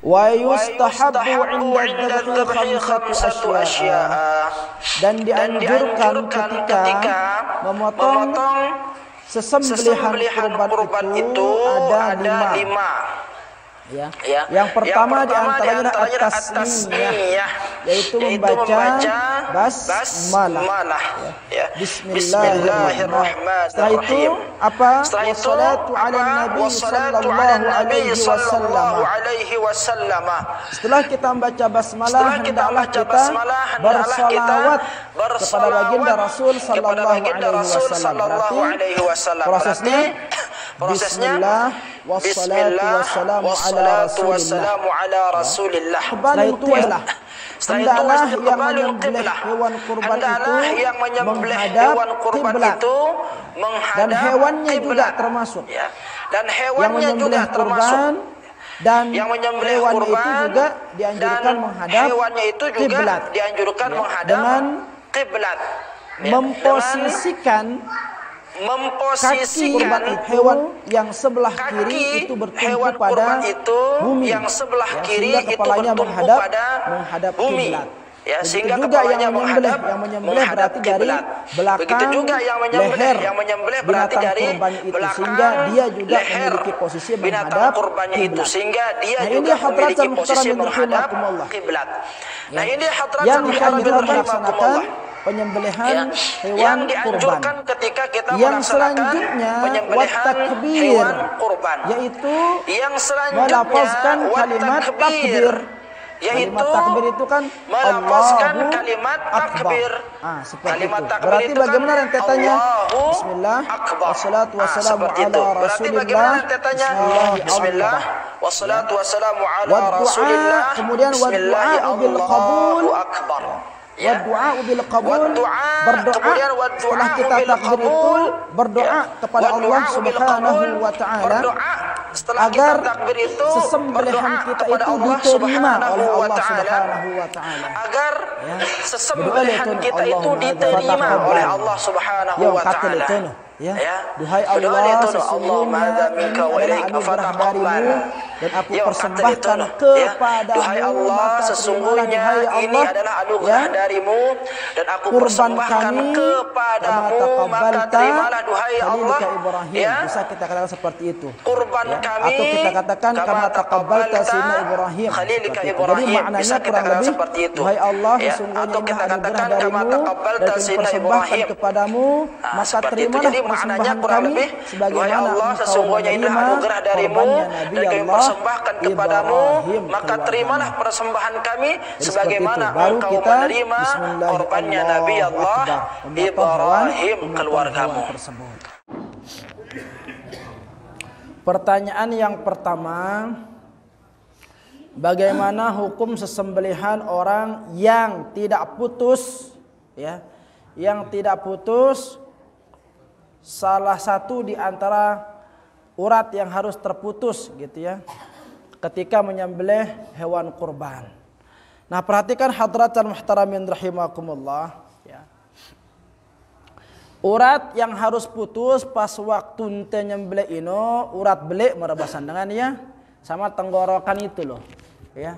Wa yustahabbu 'inda dzabhi khamsatu asya'a. Dan dianjurkan ketika memotong sesembelihan kurban itu ada 5. Ya. Yang pertama diantaranya at-tasmiyah, yaitu membaca basmalah. Ya. Bismillahirrahmanirrahim. Setelah itu apa? Wassalatu ala nabi sallallahu alaihi wasallam. Setelah kita membaca basmalah, hendaklah kita bersalawat kepada baginda Rasul sallallahu alaihi wasallam. Berarti prosesnya Bismillah wassalatu wassalamu ala rasulillah. Setelah itu hendaklah yang menyembelih hewan kurban itu menghadap kiblat. Dan hewannya juga termasuk. Dan hewannya juga termasuk. Dan hewan itu juga dianjurkan menghadap kiblat. Dengan memposisikan kaki hewan yang sebelah kiri itu bertumpu pada bumi, sehingga kepalanya menghadap kiblat. Ya, sehingga juga yang menyembelih berarti dari belakang leher binatang kurban itu, sehingga dia juga memiliki posisi menghadap kiblat. Nah, ini hadratul muhtaram rahimakumullah. Nah, ini yang akan kita melaksanakan penyembelihan hewan kurban. Yang selanjutnya wat-takbir, yaitu melafazkan kalimat takbir. Kalimat takbir itu kan Allahu Akbar. Seperti itu. Berarti bagaimana rentetannya? Bismillah, wassalatu wassalamu ala rasulillah. Bismillah, wassalatu wassalamu ala rasulillah. Kemudian wa-du'a bil qabul. Wa-du'a bil qabul, berdoa setelah kita takbir itu berdoa kepada Allah Subhanahu wa taala agar sesembelihan kita itu diterima oleh Allah Subhanahu wa taala. Agar sesembelihan kita itu diterima oleh Allah Subhanahu wa taala. Ya, duhai Allah, sesungguhnya ini adalah anugerah darimu dan aku persembahkan kepadamu. Duhai Allah, sesungguhnya ini adalah anugerah darimu dan aku persembahkan kepadamu, maka terimalah duhai Allah. Bisa kita katakan seperti itu. Kurban kami, atau kita katakan kama taqabbalta sayyidina Ibrahim. Jadi maknanya kurang lebih duhai Allah, sesungguhnya ini anugerah darimu dan aku persembahkan kepadamu, maka terimalah maknanya kurang lebih duhai Allah, sesungguhnya ini anugerah darimu dan kami persembahkan kepadamu, maka terimalah persembahan kami sebagaimana engkau menerima korbannya Nabi Allah Ibrahim keluargamu. Pertanyaan yang pertama, bagaimana hukum sesembelihan orang yang tidak putus, ya, yang tidak putus salah satu di antara urat yang harus terputus gitu ya, ketika menyembelih hewan kurban. Nah, perhatikan hadratan muhtaramin rahimakumullah ya. Urat yang harus putus pas waktu ente nyembelih ino, urat belik merebasan dengan ya sama tenggorokan itu loh ya,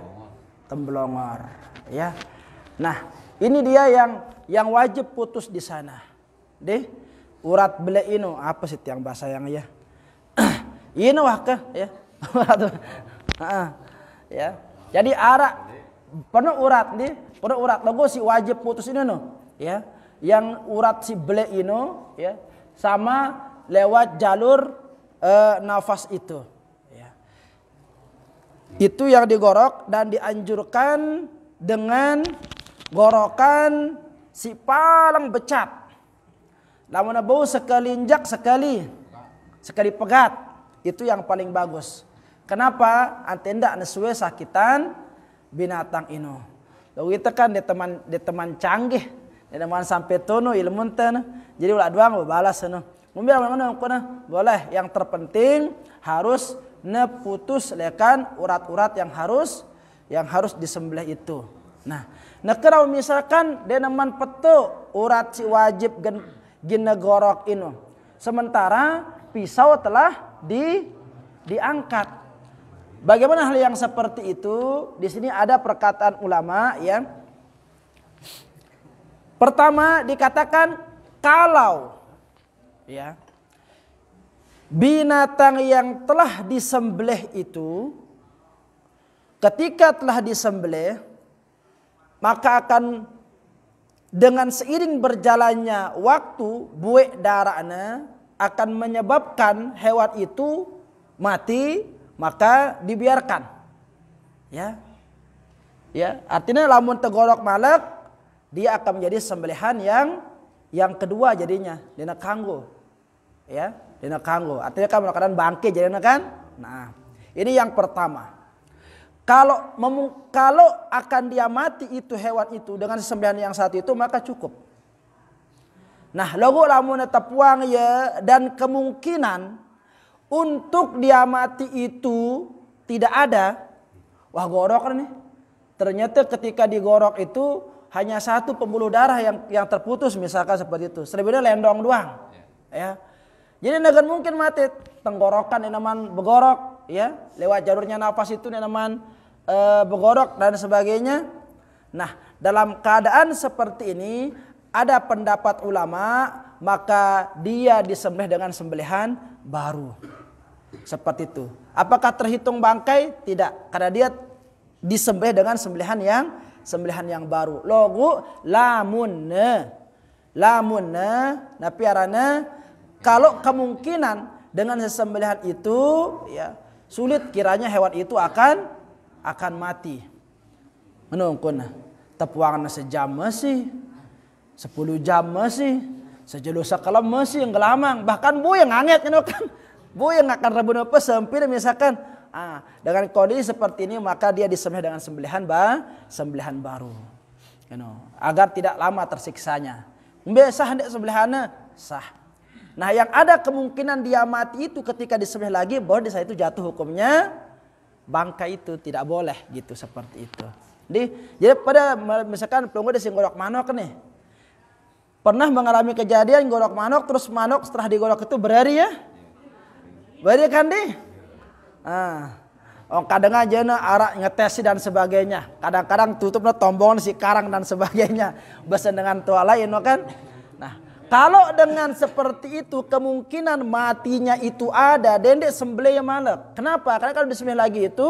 temblongor ya. Nah, ini dia yang wajib putus di sana deh. Urat belik ino apa sih yang bahasa yang ya ino waka ya. Ya, jadi arak penuh urat nih, penuh urat logo si wajib putus ini no ya, yang urat si belik ino ya sama lewat jalur nafas itu ya. Itu yang digorok dan dianjurkan dengan gorokan si paling becat. Namun bau sekali injak sekali pegat, itu yang paling bagus. Kenapa? Ante ndak nesuwe sakitan binatang ino. Lalu kita kan de teman canggih, de teman sampai tono ilmu ten. Jadi ulah doang balas no. Mungkin mana boleh. Yang terpenting harus neputus lekan urat-urat yang harus disembelih itu. Nah kalau misalkan de neman petu urat si wajib gina gorok ino, sementara pisau telah diangkat. bagaimana hal yang seperti itu? Di sini ada perkataan ulama ya. Pertama dikatakan kalau ya binatang yang telah disembelih itu ketika telah disembelih maka akan dengan seiring berjalannya waktu buih darahnya akan menyebabkan hewan itu mati, maka dibiarkan. Ya. Ya, artinya lamun tegorok malek dia akan menjadi sembelihan yang kedua jadinya dina kanggo. Ya, dina kanggo. Artinya kan melakukan bangke jadinya kan. Nah, ini yang pertama. Kalau akan dia mati itu hewan itu dengan sembelihan yang satu itu maka cukup. Nah, logo lamun tepuang ya dan kemungkinan untuk dia mati itu tidak ada. Wah, gorok nih. Ternyata ketika digorok itu hanya satu pembuluh darah yang terputus misalkan seperti itu. Selebihnya lendong doang. Ya. Jadi negan mungkin mati tenggorokan enaman begorok ya, lewat jalurnya nafas itu enaman begorok dan sebagainya. Nah, dalam keadaan seperti ini ada pendapat ulama maka dia disembelih dengan sembelihan baru. Seperti itu. Apakah terhitung bangkai? Tidak, karena dia disembelih dengan sembelihan yang baru. Logo lamunna napi arana kalau kemungkinan dengan sembelihan itu ya sulit kiranya hewan itu akan mati. Menungkun tepuangan sejam masih 10 jam masih sejauh sakalam masih yang gelamang bahkan bu yang anget kan bu yang akan rebun apa sempir misalkan dengan kondisi seperti ini maka dia disembelih dengan sembelihan baru agar tidak lama tersiksanya. Sah hendak sembelihannya sah. Nah, yang ada kemungkinan dia mati itu ketika disembelih lagi bahwa di saat itu jatuh hukumnya bangkai itu tidak boleh gitu seperti itu. Jadi pada misalkan pelunggu di gorok manok nih. Pernah mengalami kejadian gorok manok terus manok setelah digorok itu berari ya? Berari kan di? Kadang aja arak ngetesi dan sebagainya. Kadang-kadang tutupnya tombongan si karang dan sebagainya. Besen dengan tua lain kan? Nah, kalau dengan seperti itu kemungkinan matinya itu ada, dendek sembelih yang malek. Kenapa? Karena kalau disembelih lagi itu,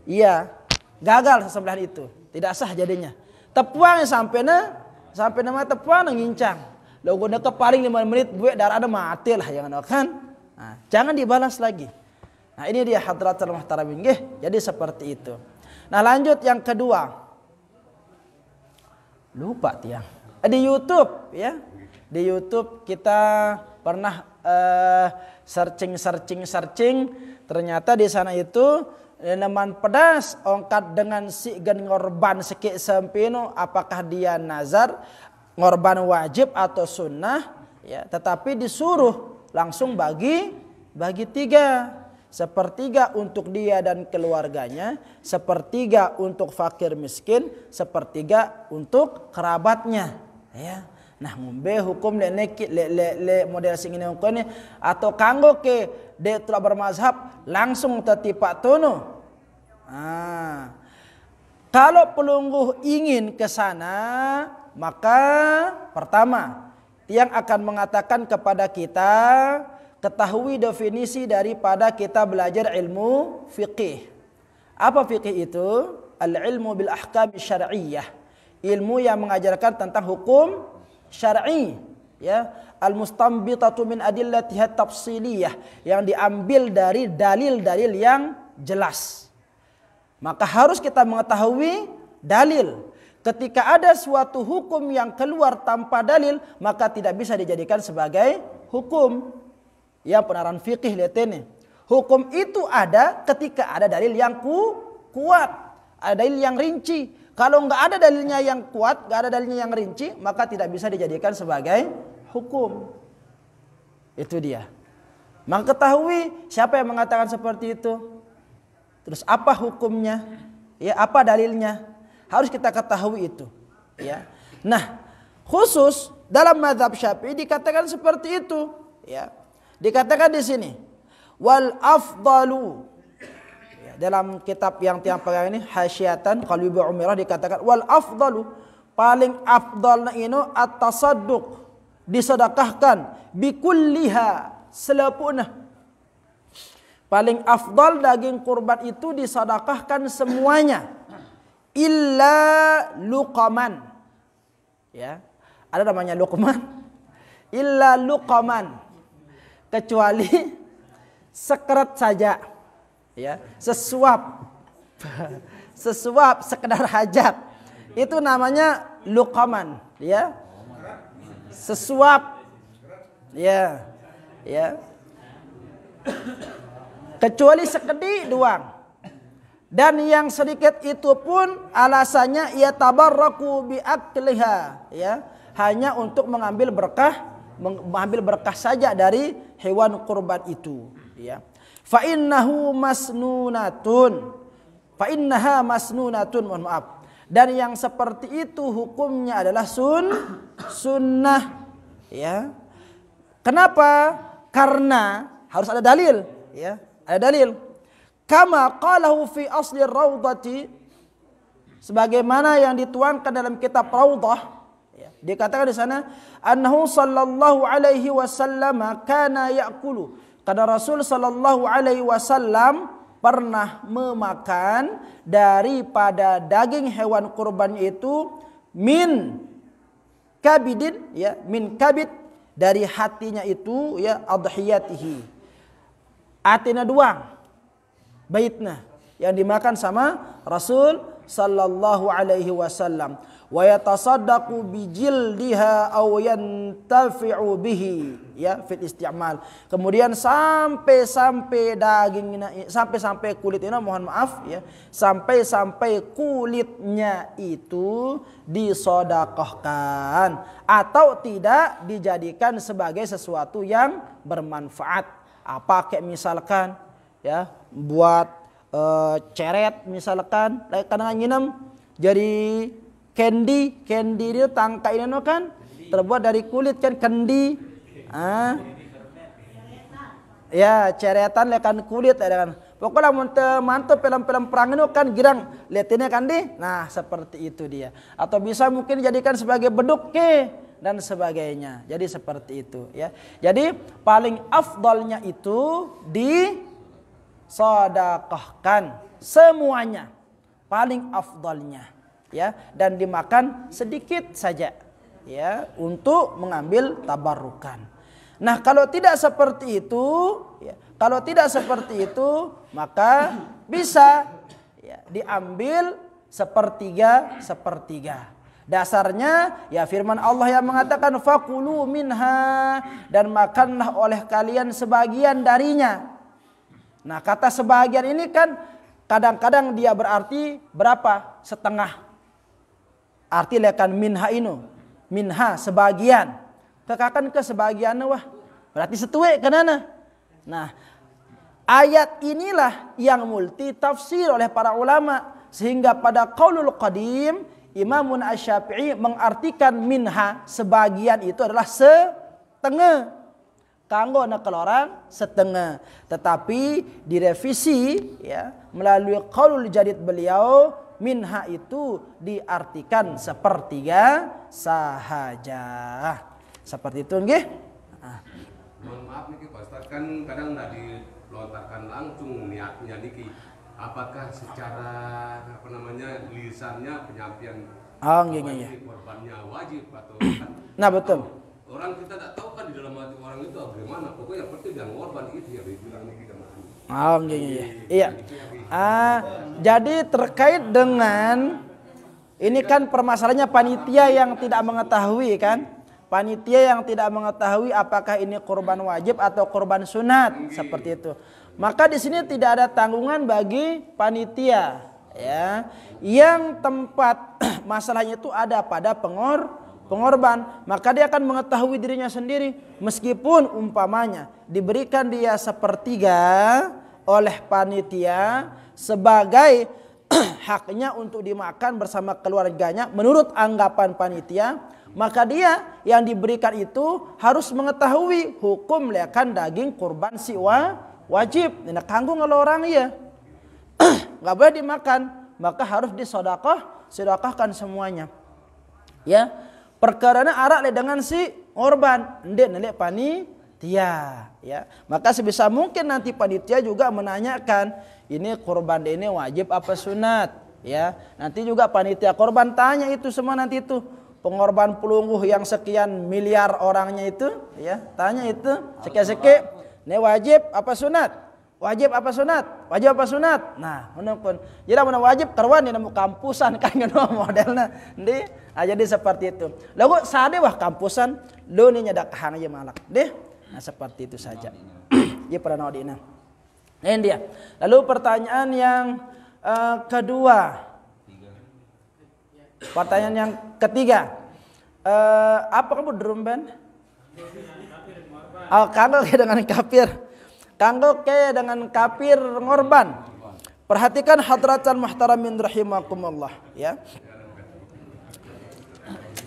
iya gagal sembelihan itu, tidak sah jadinya. Tepuang sampai nama tepuang ngincang. Logo ke paling 5 menit buat darah ada mati lah yang kan. Nah, jangan dibalas lagi. Nah, ini dia hadratul muhtaramin nggih. Jadi seperti itu. Nah, lanjut yang kedua. Lupa tiang. Di YouTube ya. Di YouTube kita pernah searching ternyata di sana itu neman pedas ongkat dengan si gen ngorban sekik sempino apakah dia nazar ngorban wajib atau sunnah ya, tetapi disuruh langsung bagi 3. Sepertiga untuk dia dan keluarganya, sepertiga untuk fakir miskin, sepertiga untuk kerabatnya ya. Nah, ngombe hukum le model sing ini hukum atau kanggo ke de telah bermazhab langsung tetipak tono. Kalau pelungguh ingin ke sana, maka pertama yang akan mengatakan kepada kita ketahui definisi daripada kita belajar ilmu fiqih. Apa fiqih itu? Al-ilmu bil ahkam syar'iyyah. Ilmu yang mengajarkan tentang hukum syar'i ya, al-mustanbitatu min adillatiha tafsiliyah, yang diambil dari dalil-dalil yang jelas. Maka harus kita mengetahui dalil. Ketika ada suatu hukum yang keluar tanpa dalil, maka tidak bisa dijadikan sebagai hukum. Yang penaran fikih lihat ini. Hukum itu ada ketika ada dalil yang kuat, ada dalil yang rinci. Kalau nggak ada dalilnya yang kuat, nggak ada dalilnya yang rinci, maka tidak bisa dijadikan sebagai hukum. Itu dia. Maka ketahui siapa yang mengatakan seperti itu. Terus apa hukumnya? Ya, apa dalilnya? Harus kita ketahui itu. Ya. Nah, khusus dalam mazhab Syafi'i dikatakan seperti itu. Ya. Dikatakan di sini, wal afdalu. Ya. Dalam kitab yang tiang pegang ini Hasyiatan Qalbi Umirah dikatakan wal afdalu, paling afdalna ini at-tasadduq, disedekahkan bikulliha, selepuna. Paling afdal daging kurban itu disedekahkan semuanya illa luqaman. Ya, ada namanya luqman. Illa luqaman, kecuali sekerat saja, ya, sesuap sekedar hajat, itu namanya luqaman, ya, sesuap, ya, ya, kecuali sekedip doang. Dan yang sedikit itu pun alasannya ia tabarraku bi akliha, ya, hanya untuk mengambil berkah saja dari hewan kurban itu, ya. Fa innaha masnunatun, mohon maaf. Dan yang seperti itu hukumnya adalah sunnah, ya. Kenapa? Karena harus ada dalil, ya, ada dalil. Kama qalahu fi asli raudhati, sebagaimana yang dituangkan dalam kitab Raudhah. Dikatakan di sana annahu sallallahu alaihi wasallam kana ya'kulu, karena Rasul sallallahu alaihi wasallam pernah memakan daripada daging hewan kurban itu min kabidin, ya, min kabid, dari hatinya itu, ya, adhiyatihi, atina doang, baitna yang dimakan sama Rasul sallallahu alaihi wasallam. Wa yatasaddaqu bijildiha aw yantafi'u bihi, ya, fil isti'mal. Kemudian sampai dagingnya, sampai kulitnya, mohon maaf, ya, sampai kulitnya itu disodaqahkan atau tidak dijadikan sebagai sesuatu yang bermanfaat. Apa kayak misalkan, ya, buat ceret misalkan, kadang nginam jadi candy itu tangka ini kan terbuat dari kulit kan, kendi, ya, ceretan lekan kulit ada kan. Pokoknya mantap film-film perang itu kan girang lihatinnya kan di, nah seperti itu dia. Atau bisa mungkin dijadikan sebagai beduk dan sebagainya. Jadi seperti itu, ya. Jadi paling afdalnya itu disedekahkan semuanya, paling afdalnya, ya, dan dimakan sedikit saja, ya, untuk mengambil tabarrukan. Nah, kalau tidak seperti itu, ya, maka bisa, ya, diambil sepertiga. Dasarnya, ya, firman Allah yang mengatakan fakulu minha, dan makanlah oleh kalian sebagian darinya. Nah, kata sebagian ini kan kadang-kadang dia berarti berapa? Setengah. Arti lekan minha ini, minha sebagian, kekakan ke sebagian, wah berarti setue kenana. Nah, ayat inilah yang multi tafsir oleh para ulama, sehingga pada qaulul qadim Imamun Asy-Syafi'i mengartikan minha sebagian itu adalah setengah. Kanggo nakal orang setengah, tetapi direvisi, ya, melalui qaulul jadid beliau, minha itu diartikan sepertiga sahaja. Seperti itu nggih. Mohon maaf niki Pak Ustaz, kan kadang nggak dilontarkan langsung niatnya niki. Apakah secara lisannya penyampaian korbannya wajib atau kan? Nah, betul. Orang kita tidak tahu kan di dalam hati orang itu bagaimana. Pokoknya yang penting yang korban itu ya dibilang niki sama. Iya. Jadi terkait dengan ini kan permasalahannya panitia yang tidak mengetahui kan, panitia yang tidak mengetahui apakah ini kurban wajib atau kurban sunat, seperti itu. Maka di sini tidak ada tanggungan bagi panitia, ya. Yang tempat masalahnya itu ada pada pengorban, maka dia akan mengetahui dirinya sendiri, meskipun umpamanya diberikan dia sepertiga oleh panitia sebagai haknya untuk dimakan bersama keluarganya menurut anggapan panitia, maka dia yang diberikan itu harus mengetahui hukum lekan daging kurban si wajib. Nah, kanggo kalau orang ya. nggak boleh dimakan, maka harus disedekahkan semuanya. Ya, perkaranya arak le dengan si korban, ndek nelek panitia. Ya, maka sebisa mungkin nanti panitia juga menanyakan, ini korban ini wajib apa sunat? Ya, nanti juga panitia korban tanya itu semua nanti itu. Pengorban pelungguh yang sekian miliar orangnya itu, ya, tanya itu seke-seke, ini wajib apa sunat? Wajib apa sunat? Wajib apa sunat? Nah, menepun. Jadi mana wajib karwan nemu kampusan kan ngono modelnya. Jadi seperti itu. Lalu sade wah kampusan, lo ni nyadak hang aja malak. Deh. Nah, seperti itu saja. Dia pernah nodina. Ini dia. Lalu pertanyaan yang kedua. Pertanyaan yang ketiga. Apa kamu drum band? Oh, kanggo dengan kafir. Kanggo dengan kafir ngorban. Perhatikan hadratan muhtaramin rahimakumullah, ya.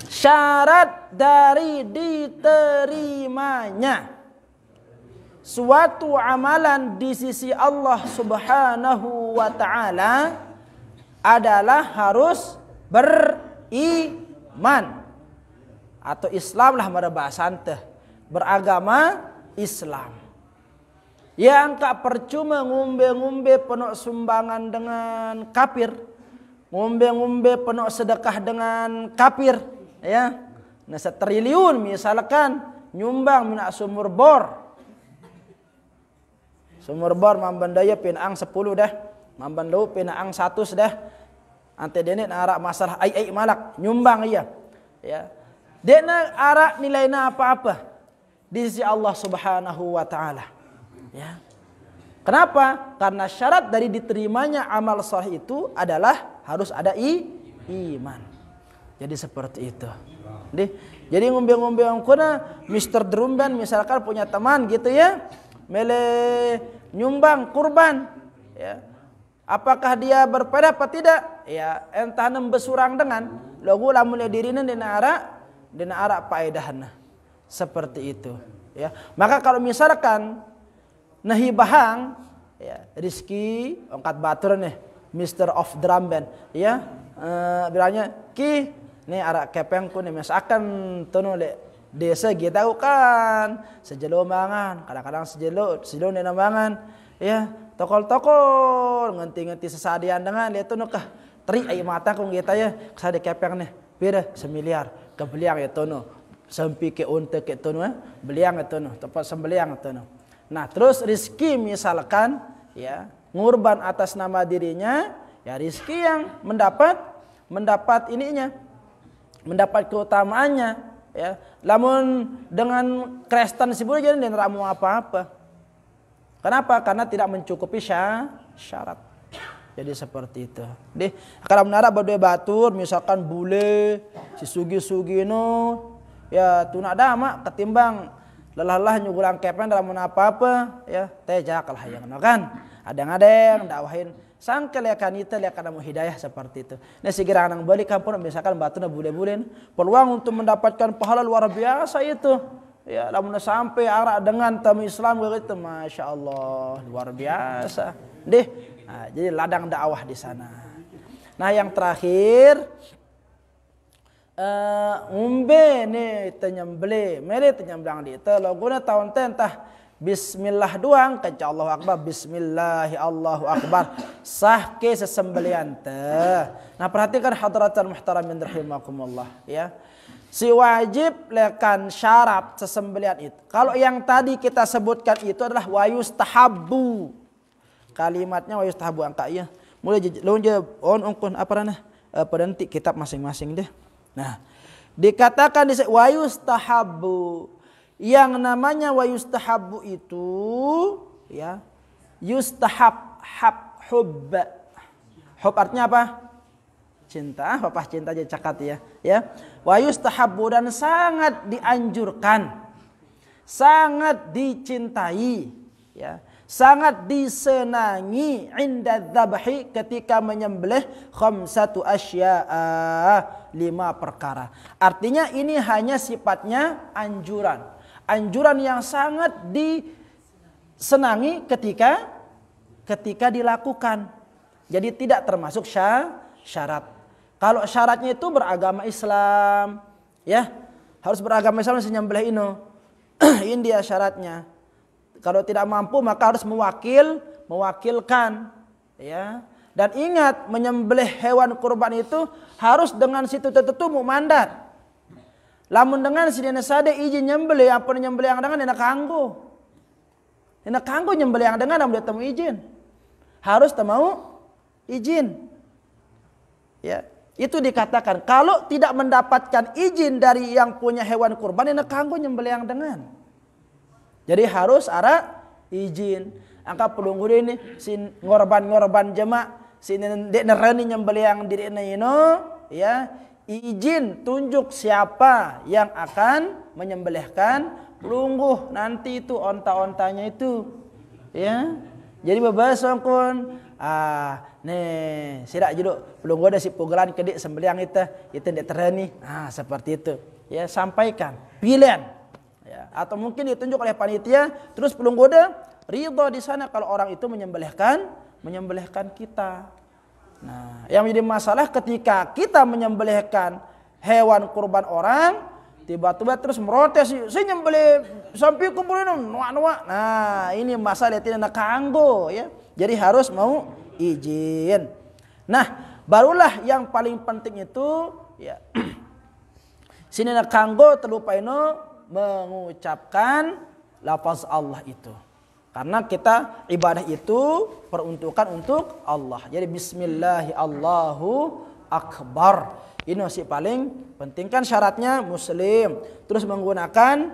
Syarat dari diterimanya suatu amalan di sisi Allah Subhanahu wa taala adalah harus beriman atau Islam lah pada bahasa ante, beragama Islam. Yang tak percuma ngumbe-ngumbe penuh sumbangan dengan kafir, ngumbe-ngumbe penuh sedekah dengan kafir, ya. Nah, 1 triliun misalkan nyumbang minak sumur bor mambandaya pinaang 10 dah, mambandaw pinaang 100 dah. Ante dene arak masalah ai malak nyumbang iya, ya. Dena arak nilainya apa-apa di sisi Allah Subhanahu wa taala. Ya. Kenapa? Karena syarat dari diterimanya amal saleh itu adalah harus ada iman. Jadi seperti itu. Jadi ngombe-ngombe angkuna Mr. Drumban misalkan punya teman gitu ya, mele nyumbang kurban, ya. Apakah dia berpada apa tidak? Ya, entah besurang dengan logo lamun dirina dina arak paedahna. Seperti itu, ya. Maka kalau misalkan nahi bahang, ya, Rizky angkat batur nih, Mr. of Drum Band, ya, bilangnya ki, nih arak kepengku nih misalkan tono le desa kita kan sejelo mangan, kadang-kadang sejelo nih mangan, ya, tokol-tokol ngenti sesadian dengan dia tono kah tri ai mata kong kita ya kesade kepeng nih beda 1 miliar kebeliang ya tono sampai ke unta ke tono beliang ya tono tempat sembeliang tono. Nah, terus rizki misalkan, ya, ngurban atas nama dirinya, ya rizki yang mendapat ininya, mendapat keutamaannya, ya. Lamun dengan Kristen sibuk jadi dia ramu apa-apa. Kenapa? Karena tidak mencukupi syarat. Jadi seperti itu. Deh, kalau menara berdua batur, misalkan bule, si sugi no, ya tuna dama ketimbang lelah nyugulang kepen dalam apa-apa, ya, tejak lah yang kan. Adang-adang dakwahin sangkel ya kanita ya kana hidayah seperti itu. Nah, segera nang balik kampung misalkan batuna bule-bulen, peluang untuk mendapatkan pahala luar biasa itu. Ya, lamun sampai arak dengan tamu Islam begitu, Masya Allah, luar biasa. Deh, nah, jadi ladang dakwah di sana. Nah, yang terakhir umbe nih tenyembeli, meli tenyemblang di itu logona tahun tentah bismillah doang kaca Allahu akbar, bismillah Allahu akbar sah ke sesembelian teh. Nah, perhatikan hadratan muhtaramin rahimakumullah, ya. Si wajib lekan syarat sesembelian itu. Kalau yang tadi kita sebutkan itu adalah wayustahabbu. Kalimatnya wayustahabbu angka ya. Mulai lonje on ongkon apa ranah penanti kitab masing-masing deh. Nah, dikatakan di wayustahabbu. Yang namanya wayustahabbu itu, ya, yustahab, hub. Hub artinya apa? Cinta, papa cinta aja cakat ya. Ya, wayustahabbu dan sangat dianjurkan, sangat dicintai, ya. Sangat disenangi inda dzabhi ketika menyembelih khamsatu asya'a 5 perkara. Artinya ini hanya sifatnya anjuran. Anjuran yang sangat disenangi ketika dilakukan. Jadi tidak termasuk syarat. Kalau syaratnya itu beragama Islam, ya harus beragama Islam menyembelih ini. Ini dia syaratnya. Kalau tidak mampu maka harus mewakilkan, ya. Dan ingat, menyembelih hewan kurban itu harus dengan situ tertentu mandat. Lamun dengan si dina sade izin nyembelih, apa nyembelih yang dengan enak kanggo. Enak kanggo nyembelih yang dengan namun dia temu izin. Harus temau izin. Ya, itu dikatakan kalau tidak mendapatkan izin dari yang punya hewan kurban enak kanggo nyembelih yang dengan. Jadi harus ada izin. Angka pelunggu ini si ngorban jemaah si dek nerani nyembelih yang diri ino, ya, izin tunjuk siapa yang akan menyembelihkan pelunggu nanti itu onta-ontanya itu, ya. Jadi bebasong kun nih sidak juduk pelunggu ada si pugelan kedik sembeliang itu dek terani, seperti itu, ya, sampaikan pilihan, ya, atau mungkin ditunjuk oleh panitia terus pelunggu ada ridho di sana kalau orang itu menyembelihkan kita. Nah, yang menjadi masalah ketika kita menyembelihkan hewan kurban orang, tiba-tiba terus merotes, saya nyembelih sampai kumpulin nuak. Nah, ini masalah tidak kanggo, ya. Jadi harus mau izin. Nah, barulah yang paling penting itu, ya. Sini nak kanggo terlupa ino mengucapkan lafaz Allah itu. Karena kita ibadah itu peruntukan untuk Allah. Jadi bismillahi Allahu akbar. Ini masih paling penting, kan syaratnya muslim. Terus menggunakan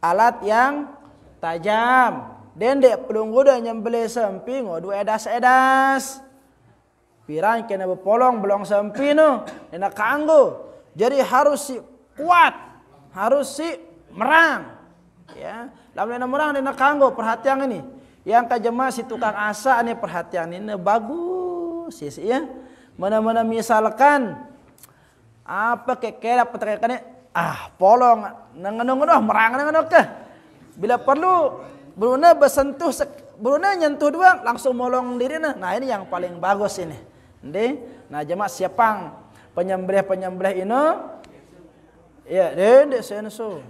alat yang tajam. Dendek pelunggu dan nyembelih sempi ngodu edas. Pirang kena berpolong belong sempi no. Enak kanggo. Jadi harus si kuat. Harus si merang. Ya. Lamun orang dina kanggo perhatian ini. Yang kajema si tukang asa ini perhatian ini bagus ya. Mana-mana misalkan apa kekera peterkannya polong nangan merang ke. Bila perlu beruna bersentuh beruna nyentuh dua langsung molong dirina. Nah, ini yang paling bagus ini. Nah, jemaah siapang penyembelih ini ya dendek senso.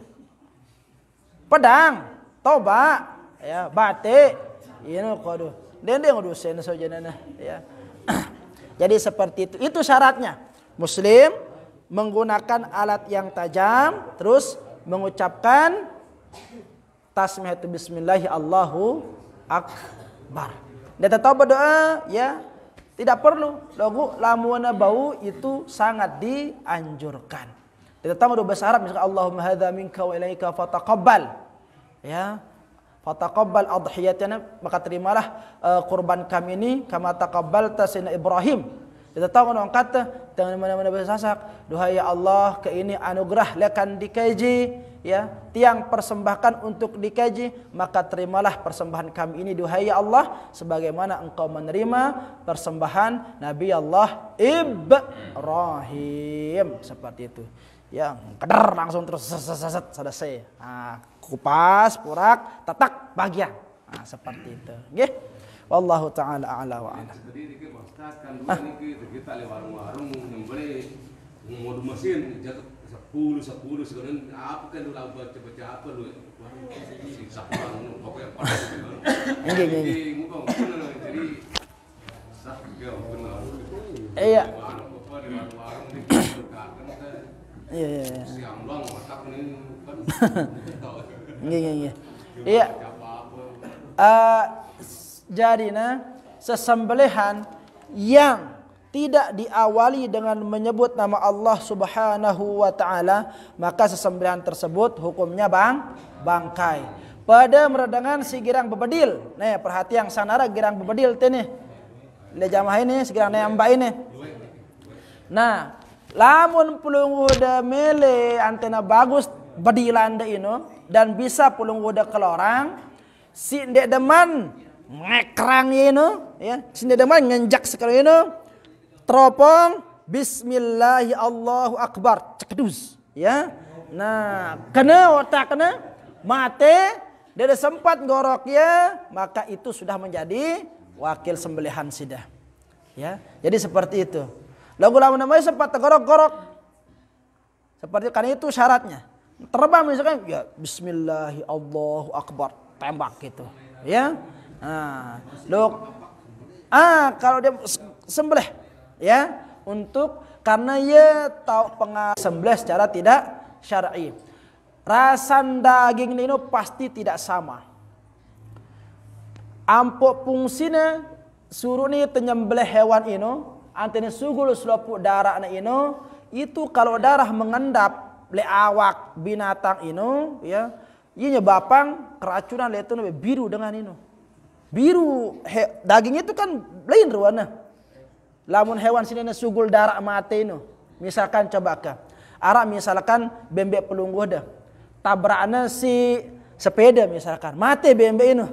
Pedang, toba, ya, batik, ini kodo. Dendeng kodo senso jenana, ya. Jadi seperti itu. Itu syaratnya. Muslim menggunakan alat yang tajam, terus mengucapkan tasmiyatu bismillahi Allahu akbar. Dia tahu berdoa, ya, tidak perlu. Logo lamun bau itu sangat dianjurkan. Dia tahu berdoa bahasa Arab, misalkan Allahumma hadza minka wa ilaika fataqabbal. Ya, fataqabbal adhiyatana, maka terimalah kurban kami ini kama taqabbalta sayyidina Ibrahim. Kita tahu orang kata dengan mana-mana bersasak, duhai ya Allah, ke ini anugerah lekan dikaji, ya, tiang persembahkan untuk dikaji, maka terimalah persembahan kami ini duhai ya Allah sebagaimana engkau menerima persembahan Nabi Allah Ibrahim, seperti itu. Yang keder langsung terus selesai. Kupas, purak, tatak, bagian. Seperti itu. Nggih. Wallahu taala a'la wa a'lam. Jadi dikit Ustaz kan dua niki kita lewat warung nyembelih ngomong mesin jatuh 10 sekarang apa kan lu baca apa lu warung siksa orang pokoknya pada gitu. Nggih. Jadi sah benar. Iya. Iya. Siang bang, masak ini kan. Iya. Iya. Jadi sesembelihan yang tidak diawali dengan menyebut nama Allah Subhanahu wa taala, maka sesembelihan tersebut hukumnya bangkai. Pada meredangan si girang bebedil. Nih, perhatian sanara girang bebedil teh nih. Le jamaah ini segirang nembak ini. Nah, lamun pulung udah mele antena bagus bedilan de ino dan bisa pulung udah kelorang si ndek deman ngekrang ino, ya, si ndek deman ngenjak sekali ino teropong bismillahi Allahu akbar cekedus, ya. Nah, kena otak kena mate dia ada sempat ngorok ya, maka itu sudah menjadi wakil sembelihan sidah. Ya, jadi seperti itu. Lagu lamun namanya sempat gorok-gorok. Seperti kan itu syaratnya. Terbang misalkan ya bismillah Allahu akbar, tembak gitu. Ya. Nah, kalau dia sembelih ya untuk karena ia tahu sembelih secara tidak syar'i. Rasa daging ini pasti tidak sama. Ampuk fungsina suruh ni penyembelih hewan ini antene sugul selopuk darah ini itu kalau darah mengendap le awak binatang ini ya ia nyebabkan keracunan le itu biru dengan ini biru daging itu kan lain warna lamun hewan sini sugul darah mati ini misalkan coba ke arah misalkan bembek pelungguh dah tabraknya si sepeda misalkan mati bembek ini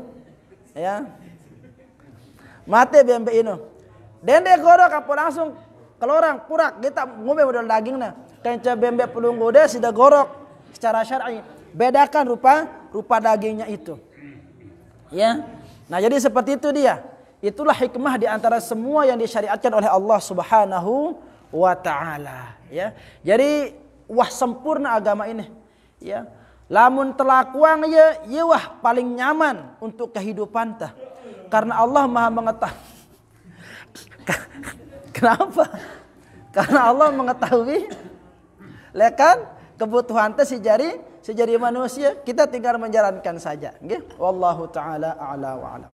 ya mati bembek ini dende gorok apa langsung kelorang purak kita ngombe modal dagingnya kenca bembek pelunggu dia sudah gorok secara syar'i bedakan rupa dagingnya itu ya nah jadi seperti itu dia itulah hikmah di antara semua yang disyariatkan oleh Allah Subhanahu wa taala ya jadi wah sempurna agama ini ya lamun telakuang ya wah paling nyaman untuk kehidupan tah karena Allah Maha mengetahui. Kenapa? Karena Allah mengetahui lekan kebutuhan teh si jari manusia kita tinggal menjalankan saja nggih wallahu taala a'la wa a'lam.